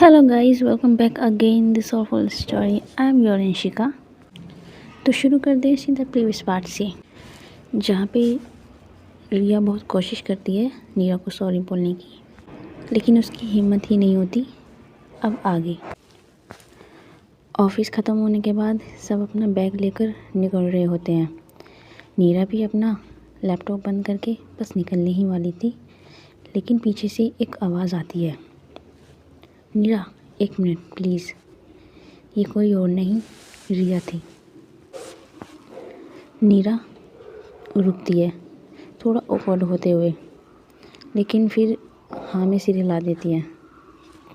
Hello guys, welcome back again this awful story. I am your Anshika. तो शुरू कर दें सीधा प्रीवियस पार्ट से, जहाँ पे रिया बहुत कोशिश करती है नीरा को सॉरी बोलने की, लेकिन उसकी हिम्मत ही नहीं होती। अब आगे ऑफिस ख़त्म होने के बाद सब अपना बैग लेकर निकल रहे होते हैं। नीरा भी अपना लैपटॉप बंद करके बस निकलने ही वाली थी, लेकिन पीछे से एक आवाज़ आती है, नीरा 1 मिनट प्लीज़। ये कोई और नहीं, रिया थी। नीरा रुकती है थोड़ा ऑकवर्ड होते हुए, लेकिन फिर हाँ में सिर हिला देती है।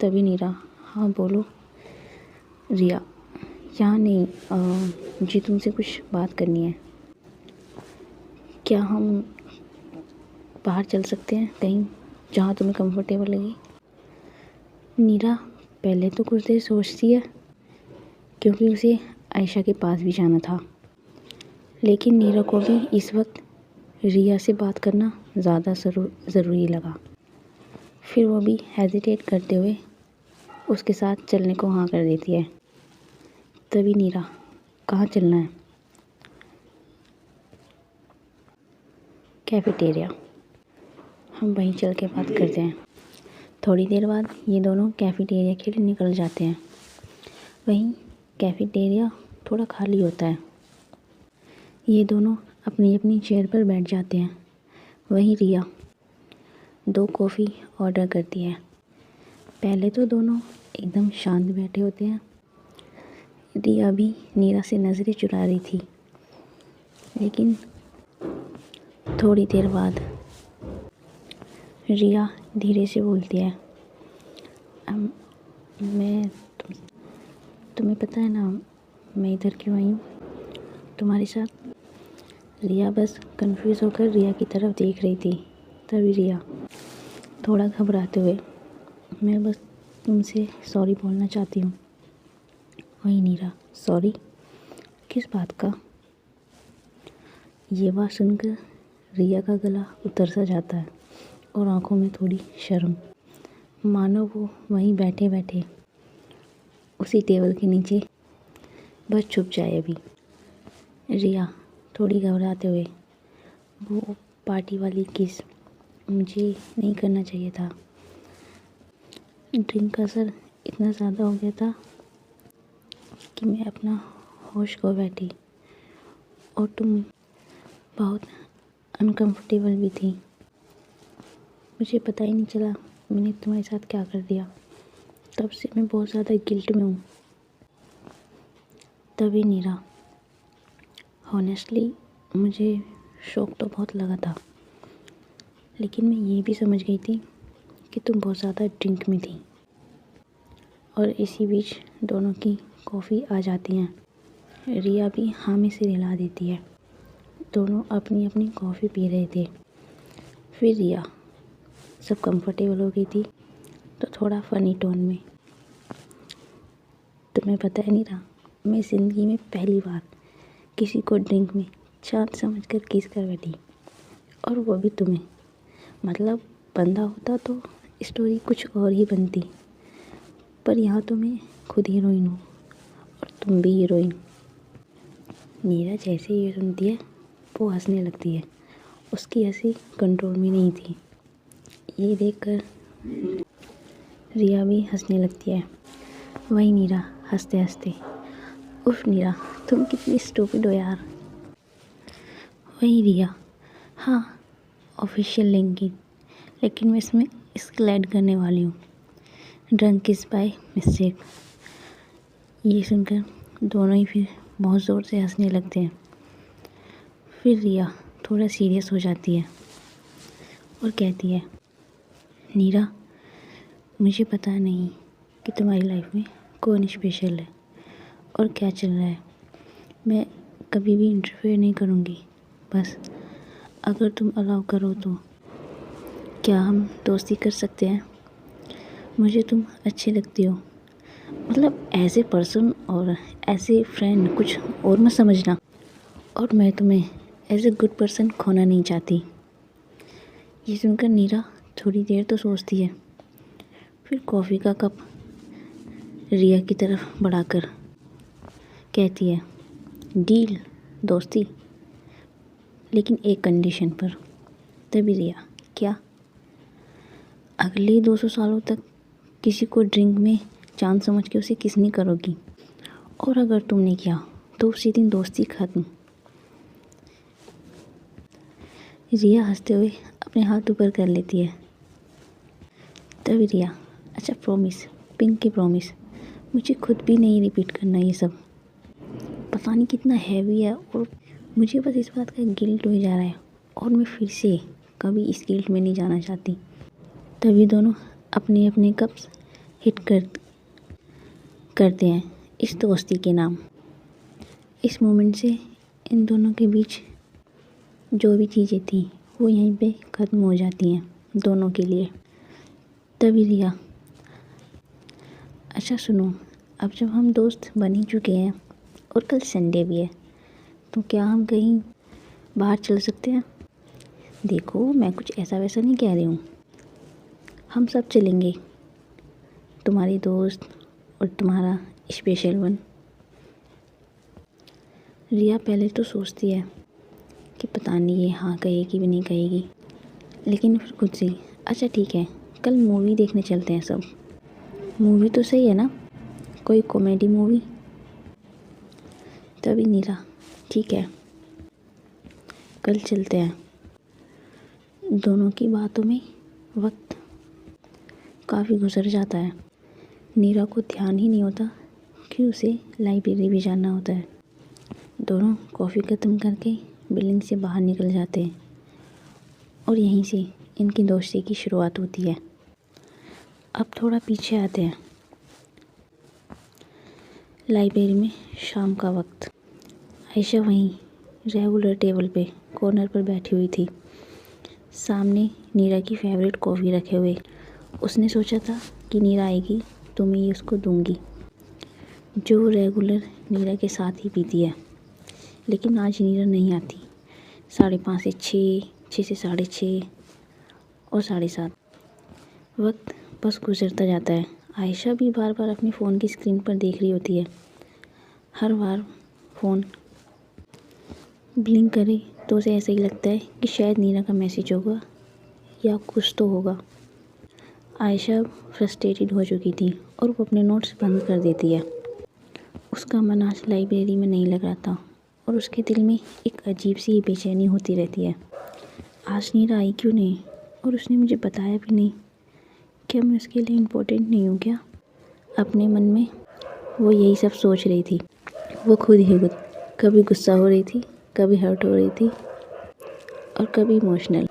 तभी नीरा, हाँ बोलो। रिया, यहाँ नहीं, मुझे तुमसे कुछ बात करनी है। क्या हम बाहर चल सकते हैं कहीं जहाँ तुम्हें कंफर्टेबल लगे? नीरा पहले तो कुछ देर सोचती है, क्योंकि उसे आयशा के पास भी जाना था, लेकिन नीरा को भी इस वक्त रिया से बात करना ज़्यादा ज़रूरी लगा। फिर वो भी हेजिटेट करते हुए उसके साथ चलने को हाँ कर देती है। तभी नीरा, कहाँ चलना है? कैफेटेरिया, हम वहीं चल के बात करते हैं। थोड़ी देर बाद ये दोनों कैफेटेरिया के लिए निकल जाते हैं। वहीं कैफेटेरिया थोड़ा खाली होता है। ये दोनों अपनी अपनी चेयर पर बैठ जाते हैं। वहीं रिया 2 कॉफ़ी ऑर्डर करती है। पहले तो दोनों एकदम शांत बैठे होते हैं। रिया भी नीरा से नज़रें चुरा रही थी, लेकिन थोड़ी देर बाद रिया धीरे से बोलती है, मैं तुम्हें पता है ना मैं इधर क्यों आई हूँ तुम्हारे साथ? रिया बस कंफ्यूज होकर रिया की तरफ देख रही थी। तभी रिया थोड़ा घबराते हुए, मैं बस तुमसे सॉरी बोलना चाहती हूँ। वही नीरा, सॉरी किस बात का? ये बात सुनकर रिया का गला उतर सा जाता है और आंखों में थोड़ी शर्म, मानो वो वहीं बैठे बैठे उसी टेबल के नीचे बस छुप जाए अभी। रिया थोड़ी घबराते हुए, वो पार्टी वाली किस मुझे नहीं करना चाहिए था। ड्रिंक का असर इतना ज़्यादा हो गया था कि मैं अपना होश खो बैठी, और तुम बहुत अनकंफर्टेबल भी थी। मुझे पता ही नहीं चला मैंने तुम्हारे साथ क्या कर दिया। तब से मैं बहुत ज़्यादा गिल्ट में हूँ। तभी नीरा, हॉनेस्टली मुझे शौक तो बहुत लगा था, लेकिन मैं ये भी समझ गई थी कि तुम बहुत ज़्यादा ड्रिंक में थी। और इसी बीच दोनों की कॉफ़ी आ जाती हैं। रिया भी हाँ में सिर हिला देती है। दोनों अपनी अपनी कॉफ़ी पी रहे थे। फिर रिया सब कंफर्टेबल हो गई थी तो थोड़ा फ़नी टोन में, तुम्हें पता है नीरा, मैं ज़िंदगी में पहली बार किसी को ड्रिंक में चाँद समझकर किस कर बैठी, और वो भी तुम्हें। मतलब बंदा होता तो स्टोरी कुछ और ही बनती, पर यहाँ तो मैं खुद हीरोइन हूँ और तुम भी हीरोइन। नीरा जैसे ये सुनती है वो हंसने लगती है। उसकी हंसी कंट्रोल में नहीं थी। ये देखकर रिया भी हंसने लगती है। वही नीरा हंसते हंसते, उफ नीरा तुम कितनी स्टूपिड हो यार। वही रिया, हाँ ऑफिशियल लिंकिंग, लेकिन मैं इसमें स्किल ऐड करने वाली हूँ, ड्रंक इज़ बाय मिस्टेक। ये सुनकर दोनों ही फिर बहुत ज़ोर से हंसने लगते हैं। फिर रिया थोड़ा सीरियस हो जाती है और कहती है, नीरा मुझे पता नहीं कि तुम्हारी लाइफ में कौन स्पेशल है और क्या चल रहा है। मैं कभी भी इंटरफेयर नहीं करूँगी, बस अगर तुम अलाउ करो तो क्या हम दोस्ती कर सकते हैं? मुझे तुम अच्छी लगती हो, मतलब एज ए पर्सन, और एज ए फ्रेंड कुछ और मत समझना। और मैं तुम्हें एज ए गुड पर्सन खोना नहीं चाहती। ये सुनकर नीरा थोड़ी देर तो सोचती है, फिर कॉफ़ी का कप रिया की तरफ बढ़ाकर कहती है, डील दोस्ती, लेकिन एक कंडीशन पर। तभी रिया, क्या? अगले 200 सालों तक किसी को ड्रिंक में चांद समझ के उसे किस नहीं करोगी, और अगर तुमने किया तो उसी दिन दोस्ती खत्म। रिया हंसते हुए अपने हाथ ऊपर कर लेती है। तभी रिया, अच्छा प्रॉमिस, पिंक की प्रॉमिस, मुझे खुद भी नहीं रिपीट करना ये सब। पता नहीं कितना हैवी है और मुझे बस इस बात का गिल्ट हो जा रहा है और मैं फिर से कभी इस गिल्ट में नहीं जाना चाहती। तभी दोनों अपने अपने कप्स हिट करते हैं इस दोस्ती के नाम। इस मोमेंट से इन दोनों के बीच जो भी चीज़ें थी वो यहीं पे ख़त्म हो जाती हैं दोनों के लिए। तभी रिया, अच्छा सुनो, अब जब हम दोस्त बन ही चुके हैं और कल संडे भी है, तो क्या हम कहीं बाहर चल सकते हैं? देखो मैं कुछ ऐसा वैसा नहीं कह रही हूँ, हम सब चलेंगे, तुम्हारी दोस्त और तुम्हारा स्पेशल वन। रिया पहले तो सोचती है कि पता नहीं ये हाँ कहेगी भी नहीं कहेगी, लेकिन फिर खुद से, अच्छा ठीक है, कल मूवी देखने चलते हैं सब। मूवी तो सही है ना, कोई कॉमेडी मूवी? तभी नीरा, ठीक है कल चलते हैं। दोनों की बातों में वक्त काफ़ी गुजर जाता है। नीरा को ध्यान ही नहीं होता कि उसे लाइब्रेरी भी जाना होता है। दोनों कॉफ़ी ख़त्म करके बिल्डिंग से बाहर निकल जाते हैं और यहीं से इनकी दोस्ती की शुरुआत होती है। अब थोड़ा पीछे आते हैं। लाइब्रेरी में शाम का वक्त। आयशा वहीं रेगुलर टेबल पे कॉर्नर पर बैठी हुई थी, सामने नीरा की फेवरेट कॉफ़ी रखे हुए। उसने सोचा था कि नीरा आएगी तो मैं ये उसको दूंगी, जो रेगुलर नीरा के साथ ही पीती है। लेकिन आज नीरा नहीं आती। 5:30 से 6, 6 से 6:30 और 7:30। वक्त बस गुजरता जाता है। आयशा भी बार बार अपने फ़ोन की स्क्रीन पर देख रही होती है। हर बार फ़ोन ब्लिंक करे तो उसे ऐसा ही लगता है कि शायद नीरा का मैसेज होगा या कुछ तो होगा। आयशा फ्रस्ट्रेटेड हो चुकी थी और वो अपने नोट्स बंद कर देती है। उसका मन आज लाइब्रेरी में नहीं लग रहा था और उसके दिल में एक अजीब सी बेचैनी होती रहती है। आज नीरा आई क्यों नहीं, और उसने मुझे बताया भी नहीं। क्या मैं उसके लिए इम्पोर्टेंट नहीं हूँ क्या? अपने मन में वो यही सब सोच रही थी। वो खुद ही खुद कभी गुस्सा हो रही थी, कभी हर्ट हो रही थी और कभी इमोशनल।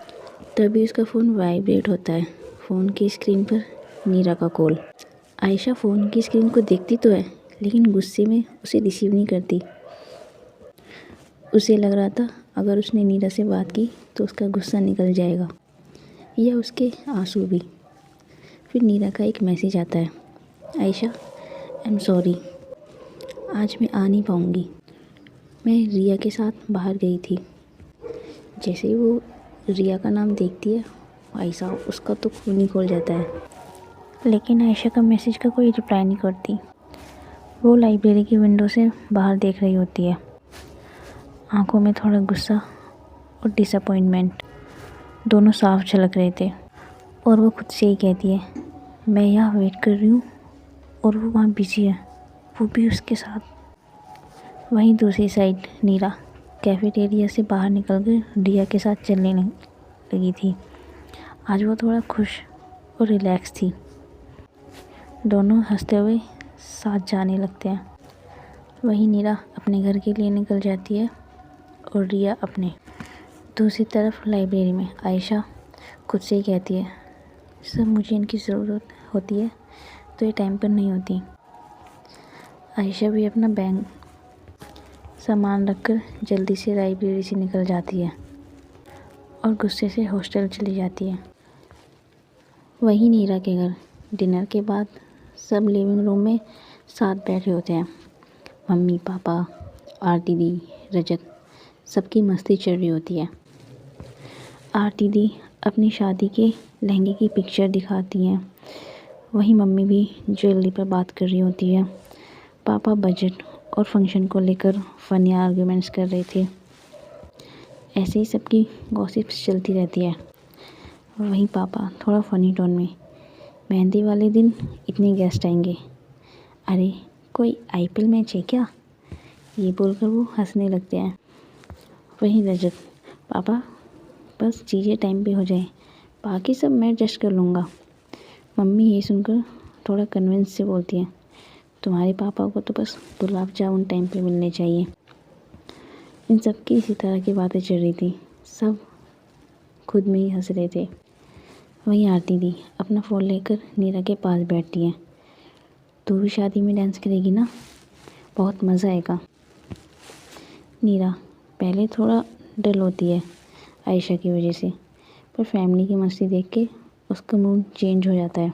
तभी उसका फ़ोन वाइब्रेट होता है। फ़ोन की स्क्रीन पर नीरा का कॉल। आयशा फ़ोन की स्क्रीन को देखती तो है, लेकिन गुस्से में उसे रिसीव नहीं करती। उसे लग रहा था अगर उसने नीरा से बात की तो उसका गुस्सा निकल जाएगा या उसके आंसू भी। फिर नीरा का एक मैसेज आता है, आयशा आई एम सॉरी, आज मैं आ नहीं पाऊँगी। मैं रिया के साथ बाहर गई थी। जैसे ही वो रिया का नाम देखती है, आयशा उसका तो खून ही खोल जाता है। लेकिन आयशा का मैसेज का कोई रिप्लाई नहीं करती। वो लाइब्रेरी की विंडो से बाहर देख रही होती है। आंखों में थोड़ा गुस्सा और डिसअपॉइंटमेंट दोनों साफ झलक रहे थे। और वो खुद से ही कहती है, मैं यहाँ वेट कर रही हूँ और वो वहाँ बिजी है, वो भी उसके साथ। वहीं दूसरी साइड नीरा कैफेटेरिया से बाहर निकलकर रिया के साथ चलने लगी थी। आज वो थोड़ा खुश और रिलैक्स थी। दोनों हंसते हुए साथ जाने लगते हैं। वहीं नीरा अपने घर के लिए निकल जाती है और रिया अपने। दूसरी तरफ लाइब्रेरी में आयशा खुद से ही कहती है, सब मुझे इनकी ज़रूरत होती है तो ये टाइम पर नहीं होती। आयशा भी अपना बैग सामान रखकर जल्दी से लाइब्रेरी से निकल जाती है और गुस्से से हॉस्टल चली जाती है। वहीं नीरा के घर डिनर के बाद सब लिविंग रूम में साथ बैठे होते हैं। मम्मी पापा, आरती दी, रजत, सबकी मस्ती चल रही होती है। आरती दी अपनी शादी के लहंगे की पिक्चर दिखाती हैं। वहीं मम्मी भी ज्वेलरी पर बात कर रही होती है। पापा बजट और फंक्शन को लेकर फ़नी आर्ग्यूमेंट्स कर रहे थे। ऐसे ही सबकी गॉसिप्स चलती रहती है। वहीं पापा थोड़ा फ़नी टोन में, मेहंदी वाले दिन इतने गेस्ट आएंगे, अरे कोई आईपीएल मैच है क्या, ये बोलकर वो हंसने लगते हैं। वहीं रजत, पापा बस चीज़ें टाइम पे हो जाए, बाकी सब मैं एडजस्ट कर लूँगा। मम्मी ये सुनकर थोड़ा कन्विंस से बोलती है, तुम्हारे पापा को तो बस गुलाब जामुन टाइम पे मिलने चाहिए। इन सब की इसी तरह की बातें चल रही थी। सब खुद में ही हंस रहे थे। वहीं आरती दी अपना फ़ोन लेकर नीरा के पास बैठती है। तू भी शादी में डांस करेगी ना, बहुत मज़ा आएगा। नीरा पहले थोड़ा डल होती है आयशा की वजह से, पर फैमिली की मस्ती देख के उसका मूड चेंज हो जाता है।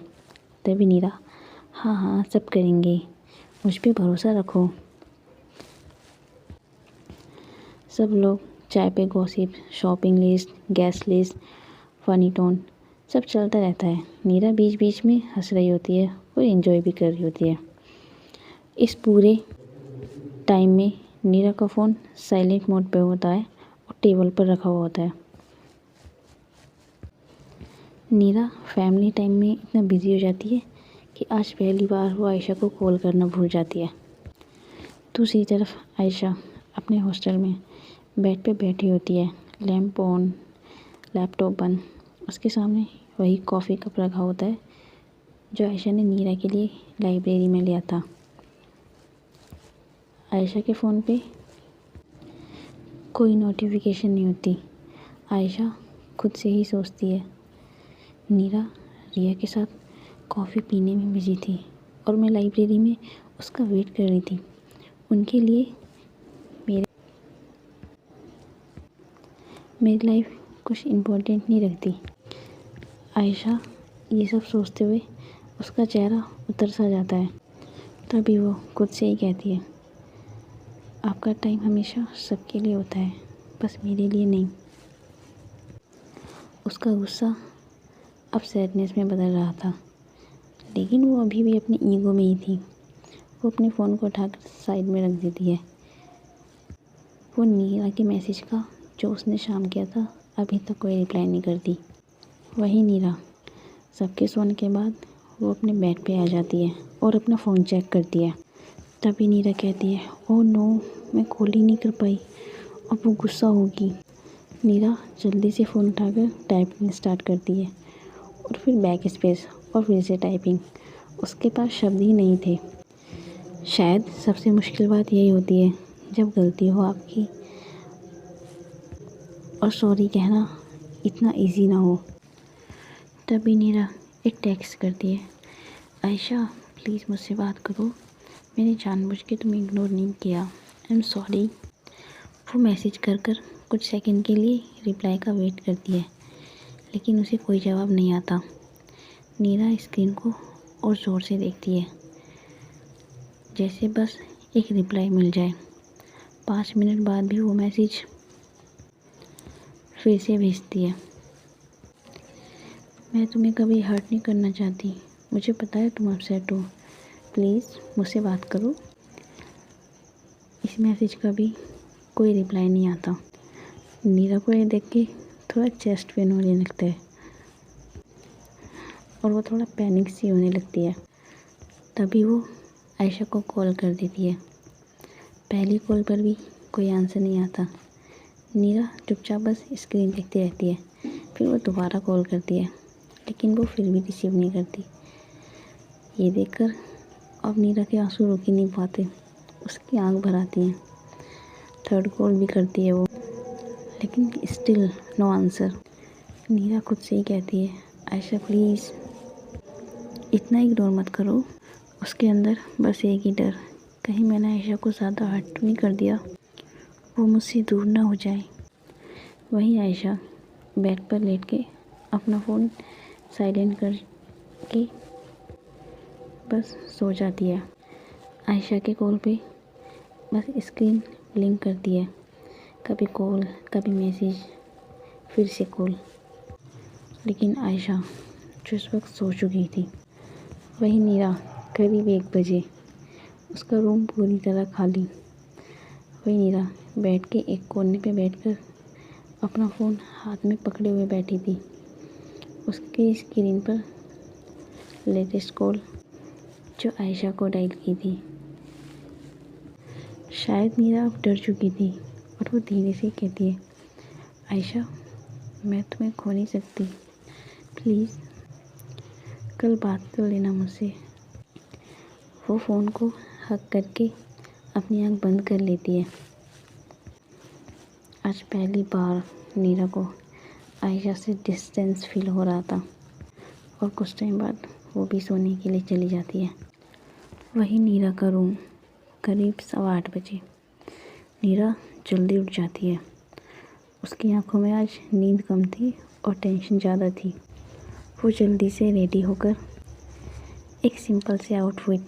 तभी नीरा, हाँ हाँ सब करेंगे, मुझ पे भरोसा रखो। सब लोग चाय पे gossip, shopping list, guest list, funny tone सब चलता रहता है। नीरा बीच बीच में हंस रही होती है और एंजॉय भी कर रही होती है। इस पूरे टाइम में नीरा का फ़ोन साइलेंट मोड पे होता है और टेबल पर रखा हुआ होता है। नीरा फैमिली टाइम में इतना बिजी हो जाती है कि आज पहली बार वो आयशा को कॉल करना भूल जाती है। दूसरी तरफ आयशा अपने हॉस्टल में बेड पे बैठी होती है, लैंप ऑन, लैपटॉप बंद। उसके सामने वही कॉफ़ी कप रखा होता है जो आयशा ने नीरा के लिए लाइब्रेरी में लिया था। आयशा के फ़ोन पे कोई नोटिफिकेशन नहीं होती। आयशा खुद से ही सोचती है, नीरा रिया के साथ कॉफ़ी पीने में बिजी थी और मैं लाइब्रेरी में उसका वेट कर रही थी। उनके लिए मेरी लाइफ कुछ इम्पोर्टेंट नहीं रखती। आयशा ये सब सोचते हुए उसका चेहरा उतर सा जाता है। तभी वो खुद से ही कहती है, आपका टाइम हमेशा सबके लिए होता है, बस मेरे लिए नहीं। उसका गुस्सा अब सैडनेस में बदल रहा था, लेकिन वो अभी भी अपनी ईगो में ही थी। वो अपने फ़ोन को उठाकर साइड में रख देती है। वो नीरा के मैसेज का जो उसने शाम किया था अभी तक कोई रिप्लाई नहीं करती। वही नीरा सबके सोने के बाद वो अपने बेड पे आ जाती है और अपना फ़ोन चेक करती है। तभी नीरा कहती है, ओह नो, मैं कॉल ही नहीं कर पाई, अब वो गुस्सा होगी। नीरा जल्दी से फ़ोन उठाकर टाइपिंग स्टार्ट करती है और फिर बैक स्पेस और फिर से टाइपिंग। उसके पास शब्द ही नहीं थे। शायद सबसे मुश्किल बात यही होती है जब गलती हो आपकी और सॉरी कहना इतना इजी ना हो। तभी नीरा एक टेक्स्ट करती है, आयशा प्लीज़ मुझसे बात करो, मैंने जानबूझ के तुम्हें इग्नोर नहीं किया, आई एम सॉरी। वो मैसेज कर कुछ सेकंड के लिए रिप्लाई का वेट करती है, लेकिन उसे कोई जवाब नहीं आता। नीरा स्क्रीन को और ज़ोर से देखती है, जैसे बस एक रिप्लाई मिल जाए। 5 मिनट बाद भी वो मैसेज फिर से भेजती है, मैं तुम्हें कभी हर्ट नहीं करना चाहती, मुझे पता है तुम अपसेट हो, प्लीज़ मुझसे बात करो। इस मैसेज का भी कोई रिप्लाई नहीं आता। नीरा को ये देख के थोड़ा चेस्ट पेन होने लगता है और वो थोड़ा पैनिक सी होने लगती है। तभी वो आयशा को कॉल कर देती है। पहली कॉल पर भी कोई आंसर नहीं आता। नीरा चुपचाप बस स्क्रीन देखती रहती है। फिर वो दोबारा कॉल करती है, लेकिन वो फिर भी रिसीव नहीं करती। ये देखकर अब नीरा के आंसू रुक ही नहीं पाते, उसकी आंख भर आती हैं। थर्ड कॉल भी करती है वो, लेकिन स्टिल नो आंसर। नीरा खुद से ही कहती है, आयशा प्लीज़ इतना इग्नोर मत करो। उसके अंदर बस एक ही डर, कहीं मैंने आयशा को ज़्यादा हर्ट तो नहीं कर दिया, वो मुझसे दूर ना हो जाए। वहीं आयशा बेड पर लेट के अपना फ़ोन साइलेंट कर के बस सो जाती है। आयशा के कॉल पे बस स्क्रीन ब्लिंक करती है, कभी कॉल कभी मैसेज फिर से कॉल। लेकिन आयशा जो इस वक्त सो चुकी थी, वही नीरा करीब 1 बजे, उसका रूम पूरी तरह खाली। वही नीरा बेड के एक कोने पे बैठकर अपना फ़ोन हाथ में पकड़े हुए बैठी थी। उसकी स्क्रीन पर लेटेस्ट कॉल जो आयशा को डायल की थी। शायद नीरा अब डर चुकी थी और वो धीरे से कहती है, आयशा मैं तुम्हें खो नहीं सकती, प्लीज़ कल बात कर लेना मुझसे। वो फ़ोन को हक करके अपनी आँख बंद कर लेती है। आज पहली बार नीरा को आयशा से डिस्टेंस फील हो रहा था और कुछ टाइम बाद वो भी सोने के लिए चली जाती है। वही नीरा का रूम, करीब 8:15 बजे। नीरा जल्दी उठ जाती है। उसकी आंखों में आज नींद कम थी और टेंशन ज़्यादा थी। वो जल्दी से रेडी होकर एक सिंपल से आउटफिट,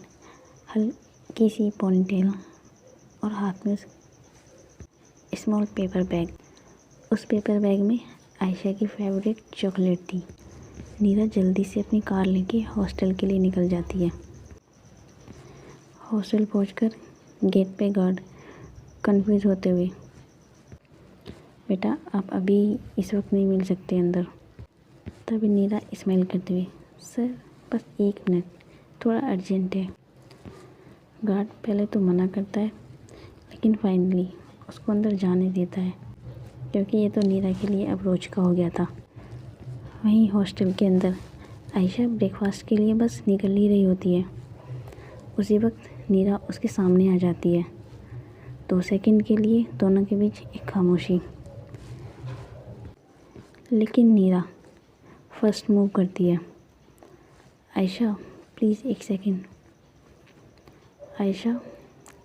हल्की सी पोनीटेल और हाथ में स्मॉल पेपर बैग। उस पेपर बैग में आयशा की फेवरेट चॉकलेट थी। नीरा जल्दी से अपनी कार लेके हॉस्टल के लिए निकल जाती है। हॉस्टल पहुंचकर गेट पे गार्ड कंफ्यूज होते हुए, बेटा आप अभी इस वक्त नहीं मिल सकते अंदर। तभी नीरा स्माइल करते हुए, सर बस 1 मिनट, थोड़ा अर्जेंट है। गार्ड पहले तो मना करता है लेकिन फाइनली उसको अंदर जाने देता है, क्योंकि ये तो नीरा के लिए अब रोज का हो गया था। वहीं हॉस्टल के अंदर आयशा ब्रेकफास्ट के लिए बस निकल ही रही होती है। उसी वक्त नीरा उसके सामने आ जाती है। 2 सेकंड के लिए दोनों के बीच एक खामोशी, लेकिन नीरा फर्स्ट मूव करती है। Ayesha please 1 second. आयशा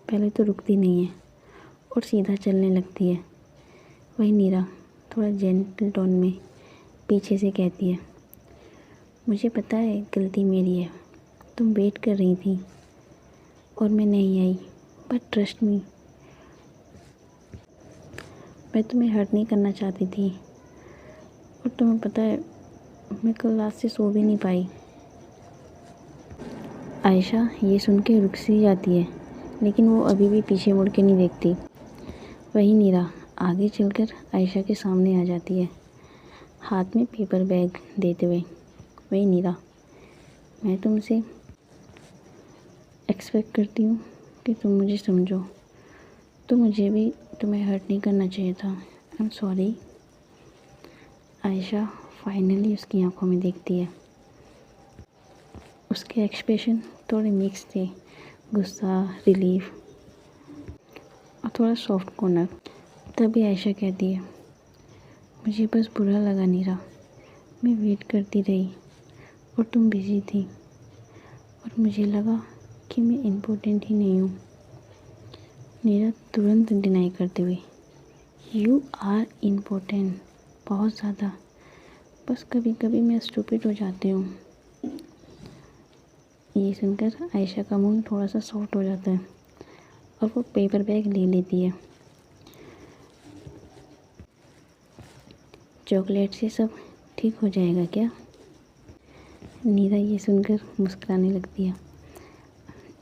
पहले तो रुकती नहीं है और सीधा चलने लगती है। वही नीरा थोड़ा जेंटल टोन में पीछे से कहती है, मुझे पता है गलती मेरी है, तुम वेट कर रही थी और मैं नहीं आई, बट ट्रस्ट मी, मैं तुम्हें हर्ट नहीं करना चाहती थी। और तुम्हें पता है मैं कल रात से सो भी नहीं पाई। आयशा ये सुन के रुक सी जाती है, लेकिन वो अभी भी पीछे मुड़ के नहीं देखती। वही नीरा आगे चलकर आयशा के सामने आ जाती है, हाथ में पेपर बैग देते हुए। वही नीरा, मैं तुमसे एक्सपेक्ट करती हूँ कि तुम मुझे समझो, तो मुझे भी तुम्हें हर्ट नहीं करना चाहिए था। I am sorry. Ayesha finally उसकी आंखों में देखती है। उसके एक्सप्रेशन थोड़े मिक्स थे, गुस्सा, रिलीफ और थोड़ा सॉफ्ट कॉर्नर। तभी आयशा कहती है, मुझे बस बुरा लगा नीरा, मैं वेट करती रही और तुम बिज़ी थी और मुझे लगा कि मैं इम्पोर्टेंट ही नहीं हूँ। नीरा तुरंत डिनाई करते हुए, यू आर इम्पोर्टेंट, बहुत ज़्यादा, बस कभी कभी मैं स्टूपिड हो जाती हूँ। ये सुनकर आयशा का मुंह थोड़ा सा सॉफ्ट हो जाता है और वो पेपर बैग ले लेती है। चॉकलेट से सब ठीक हो जाएगा क्या? नीरा ये सुनकर मुस्कुराने लगती है,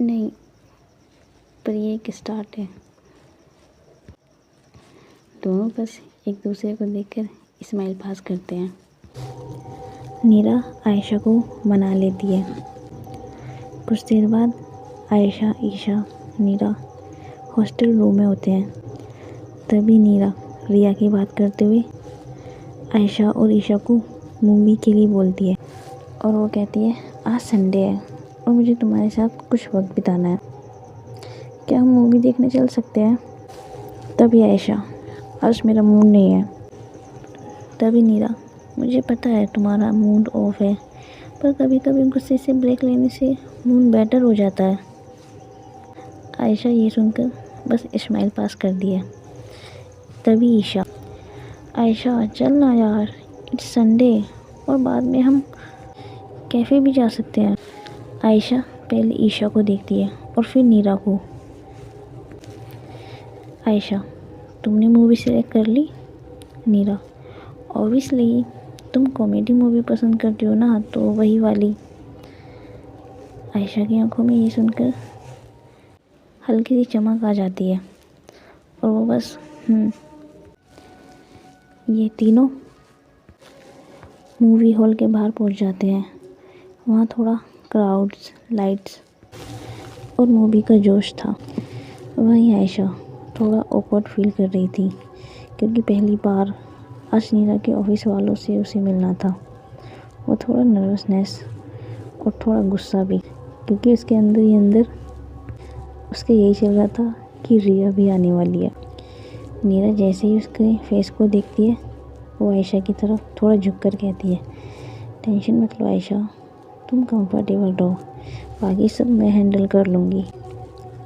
नहीं, पर ये एक स्टार्ट है। दोनों बस एक दूसरे को देखकर स्माइल पास करते हैं। नीरा आयशा को मना लेती है। कुछ देर बाद आयशा, ईशा, नीरा हॉस्टल रूम में होते हैं। तभी नीरा रिया की बात करते हुए आयशा और ईशा को मूवी के लिए बोलती है और वो कहती है, आज संडे है और मुझे तुम्हारे साथ कुछ वक्त बिताना है, क्या हम मूवी देखने चल सकते हैं? तभी आयशा, आज मेरा मूड नहीं है। तभी नीरा, मुझे पता है तुम्हारा मूड ऑफ है, पर कभी कभी गुस्से से ब्रेक लेने से मूड बेटर हो जाता है। आयशा ये सुनकर बस स्माइल पास कर दिया। तभी ईशा, आयशा चल ना यार, इट्स संडे और बाद में हम कैफ़े भी जा सकते हैं। आयशा पहले ईशा को देखती है और फिर नीरा को। आयशा, तुमने मूवी सेलेक्ट कर ली? नीरा, ऑब्वियसली, तुम कॉमेडी मूवी पसंद करती हो ना, तो वही वाली। आयशा की आंखों में ये सुनकर हल्की सी चमक आ जाती है और वो बस ये तीनों मूवी हॉल के बाहर पहुंच जाते हैं। वहाँ थोड़ा क्राउड्स, लाइट्स और मूवी का जोश था। वहीं आयशा थोड़ा ऑकवर्ड फील कर रही थी क्योंकि पहली बार आज नीरा के ऑफिस वालों से उसे मिलना था। वो थोड़ा नर्वसनेस और थोड़ा गुस्सा भी, क्योंकि उसके अंदर ही अंदर उसके यही चल रहा था कि रिया भी आने वाली है। नीरा जैसे ही उसके फेस को देखती है वो आयशा की तरफ थोड़ा झुक कर कहती है, टेंशन मत लो आयशा, तुम कंफर्टेबल रहो, बाकी सब मैं हैंडल कर लूँगी।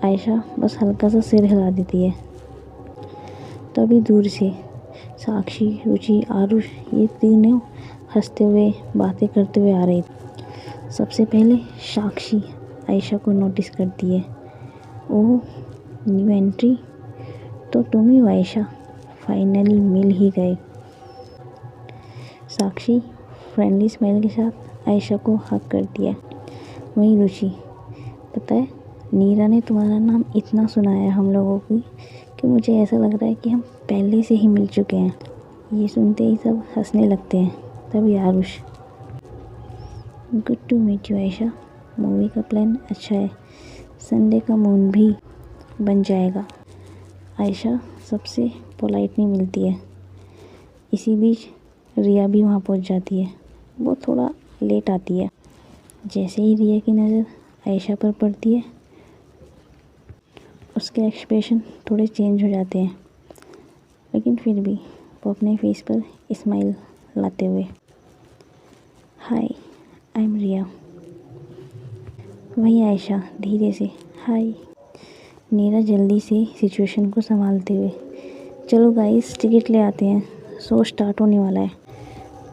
आयशा बस हल्का सा सिर हिला देती है। तभी दूर से साक्षी, रुचि, आरुष ये तीनों हंसते हुए बातें करते हुए आ रहे थे। सबसे पहले साक्षी आयशा को नोटिस करती है। ओह, न्यू एंट्री, तो तुम ही हो आयशा, फाइनली मिल ही गए। साक्षी फ्रेंडली स्माइल के साथ आयशा को हग करती है। वहीं रुचि, पता है नीरा ने तुम्हारा नाम इतना सुनाया हम लोगों को कि मुझे ऐसा लग रहा है कि हम पहले से ही मिल चुके हैं। ये सुनते ही सब हंसने लगते हैं। तभी Aarush, good to meet you Ayesha, movie का प्लान अच्छा है, संडे का मून भी बन जाएगा। आयशा सबसे पोलाइटली मिलती है। इसी बीच रिया भी वहाँ पहुँच जाती है। वो थोड़ा लेट आती है। जैसे ही रिया की नज़र आयशा पर पड़ती है उसके एक्सप्रेशन थोड़े चेंज हो जाते हैं, लेकिन फिर भी वो अपने फेस पर स्माइल लाते हुए, हाय आई एम रिया। वहीं आयशा धीरे से, हाय। नीरा जल्दी से सिचुएशन को संभालते हुए, चलो गाइस टिकट ले आते हैं, शो स्टार्ट होने वाला है।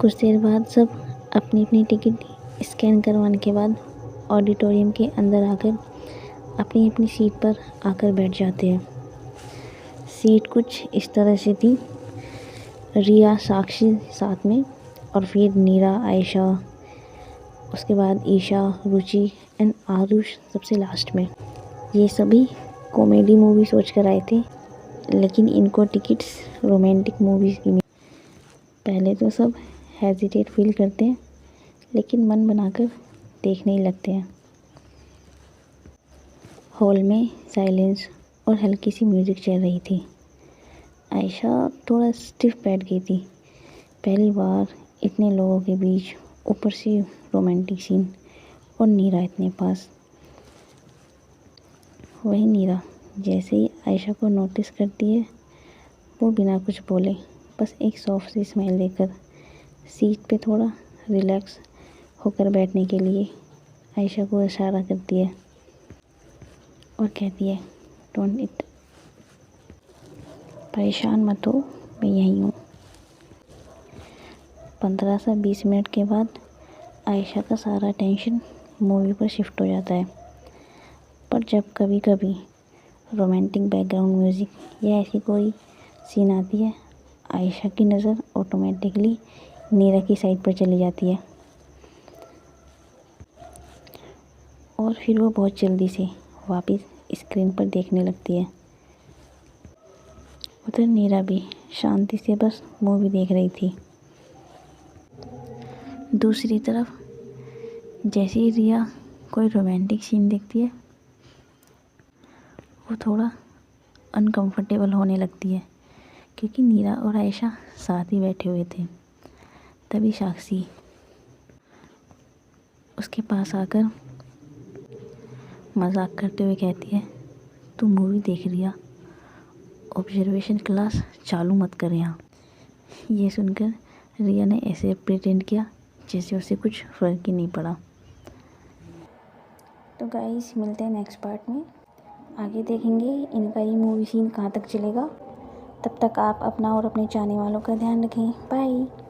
कुछ देर बाद सब अपनी अपनी टिकट स्कैन करवाने के बाद ऑडिटोरियम के अंदर आकर अपनी अपनी सीट पर आकर बैठ जाते हैं। सीट कुछ इस तरह से थी, रिया, साक्षी साथ में, और फिर नीरा, आयशा, उसके बाद ईशा, रुचि एंड आरुष सबसे लास्ट में। ये सभी कॉमेडी मूवी सोच कर आए थे, लेकिन इनको टिकट्स रोमांटिक मूवीज़ की मिली। पहले तो सब हेजिटेट फील करते हैं, लेकिन मन बनाकर देखने ही लगते हैं। हॉल में साइलेंस और हल्की सी म्यूज़िक चल रही थी। आयशा थोड़ा स्टिफ बैठ गई थी। पहली बार इतने लोगों के बीच, ऊपर से रोमांटिक सीन, और नीरा इतने पास। वही नीरा जैसे ही आयशा को नोटिस करती है वो बिना कुछ बोले बस एक सॉफ्ट सी स्माइल देकर सीट पे थोड़ा रिलैक्स होकर बैठने के लिए आयशा को इशारा करती है और कहती है, डोंट इट, परेशान मत हो, मैं यहीं हूँ। 15 से 20 मिनट के बाद आयशा का सारा टेंशन मूवी पर शिफ्ट हो जाता है। पर जब कभी कभी रोमांटिक बैकग्राउंड म्यूज़िक या ऐसी कोई सीन आती है, आयशा की नज़र ऑटोमेटिकली नीरा की साइड पर चली जाती है और फिर वो बहुत जल्दी से वापस स्क्रीन पर देखने लगती है। उधर नीरा भी शांति से बस मूवी देख रही थी। दूसरी तरफ जैसे ही रिया कोई रोमांटिक सीन देखती है वो थोड़ा अनकंफर्टेबल होने लगती है, क्योंकि नीरा और आयशा साथ ही बैठे हुए थे। तभी साक्षी उसके पास आकर मजाक करते हुए कहती है, तू मूवी देख रिया, ऑब्जर्वेशन क्लास चालू मत कर यहाँ। ये सुनकर रिया ने ऐसे प्रिटेंड किया जैसे उसे कुछ फ़र्क ही नहीं पड़ा। तो गाइस मिलते हैं नेक्स्ट पार्ट में। आगे देखेंगे इनका ये मूवी सीन कहाँ तक चलेगा। तब तक आप अपना और अपने चाहने वालों का ध्यान रखें। बाय।